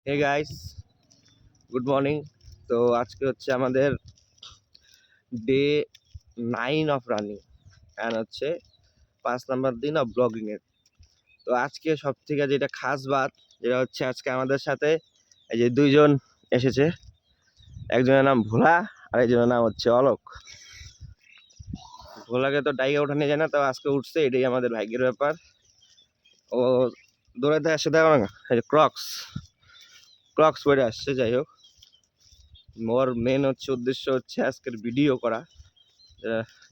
Hey guys, good morning. তো আজকে হচ্ছে আমাদের ডে 9 অফ রানিং অ্যান্ড হচ্ছে 5 নম্বর দিন অফ ব্লগিং এর। তো আজকে সব থেকে যেটা খাস বাত, যেটা হচ্ছে আজকে আমাদের সাথে এই যে দুইজন এসেছে। একজনের নাম ভোলা আর একজনের নাম হচ্ছে অলোক। ভোলাকে তো ডাইকে ওঠানো যায় না, তো আজকে উঠছে, এটাই আমাদের ভাগ্যের ব্যাপার। ও দৌড়াতে আসছে, দেখো না, এই যে ক্রক্স পরে আসছে। যাই হোক, মোর মেন উদ্দেশ্য হচ্ছে আজকের ভিডিও করা।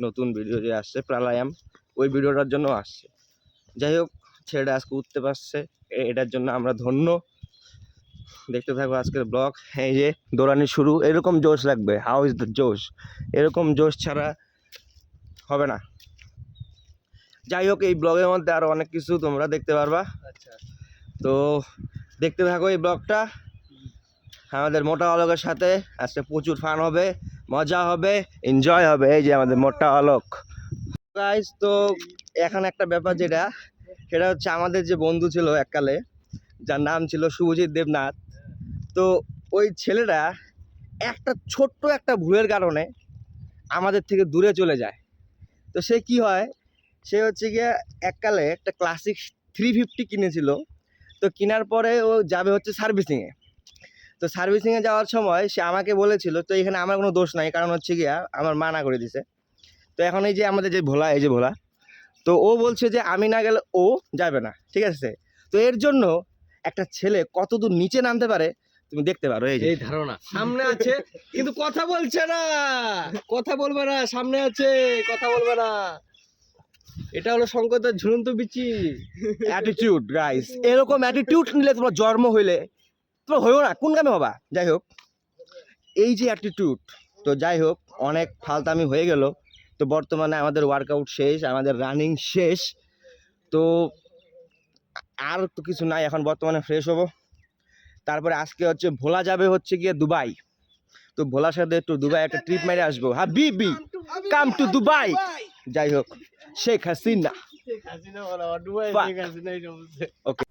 নতুন ভিডিও যে আসছে প্রালায়াম, ওই ভিডিওটার জন্য আসছে। যাই হোক, ছেলেটা আজকে উঠতে পারছে, এটার জন্য আমরা ধন্য। দেখতে থাকবো আজকের ব্লগ। এই যে দৌড়ানি শুরু, এরকম জোশ লাগবে। হাউ ইজ দ্য জোশ? এরকম জোশ ছাড়া হবে না। যাই হোক, এই ব্লগের মধ্যে আরো অনেক কিছু তোমরা দেখতে পারবা। তো দেখতে থাকো এই ব্লগটা। আমাদের মোটা অলোকের সাথে আজকে প্রচুর ফান হবে, মজা হবে, এনজয় হবে। এই যে আমাদের মোটা অলোক গাইস। তো এখন একটা ব্যাপার সেটা হচ্ছে আমাদের যে বন্ধু ছিল এককালে, যার নাম ছিল শুভজিৎ দেবনাথ। তো ওই ছেলেটা একটা ছোট্ট একটা ভুলের কারণে আমাদের থেকে দূরে চলে যায়। তো সে কি হয়, সে হচ্ছে গিয়ে এককালে একটা ক্লাসিক 350 কিনেছিল। তো কেনার পরে ও যাবে হচ্ছে সার্ভিসিংয়ে। তো সার্ভিসিংয়ে যাওয়ার সময় সে আমাকে বলেছিল, তো এখানে আমার কোনো দোষ নাই, কারণ হচ্ছে গিয়া আমার মানা করে দিছে। তো এখন এই যে আমাদের যে ভোলা, এই যে ভোলা, তো ও বলছে যে আমি না গেলে ও যাবে না, ঠিক আছে? তো এর জন্য একটা ছেলে কতদূর নিচে নামতে পারে তুমি দেখতে পারো। এই যে এই ধারণা সামনে আছে কিন্তু কথা বলছে না, কথা বলবে না, সামনে আছে কথা বলবে না। এটা হলো সংকটের ঝুলন্ত বিচি অ্যাটিটিউড গাইস। এরকম অ্যাটিটিউড নিলে তোমরা জন্ম হইলে তোমরা হইও না, কোন কামে হবা? যাই হোক, এই যে অ্যাটিটিউড। তো যাই হোক, অনেক ফালতামি হয়ে গেল। তো বর্তমানে আমাদের ওয়ার্কআউট শেষ, আমাদের রানিং শেষ। তো আর তো কিছু নাই, এখন বর্তমানে ফ্রেশ হবো। তারপরে আজকে হচ্ছে ভোলা যাবে হচ্ছে গিয়ে দুবাই। তো ভোলার সাথে একটু দুবাই একটা ট্রিপ মেরে আসবো। হাবিবি কাম টু দুবাই। যাই হোক, শেখ হাসিনা। ওকে।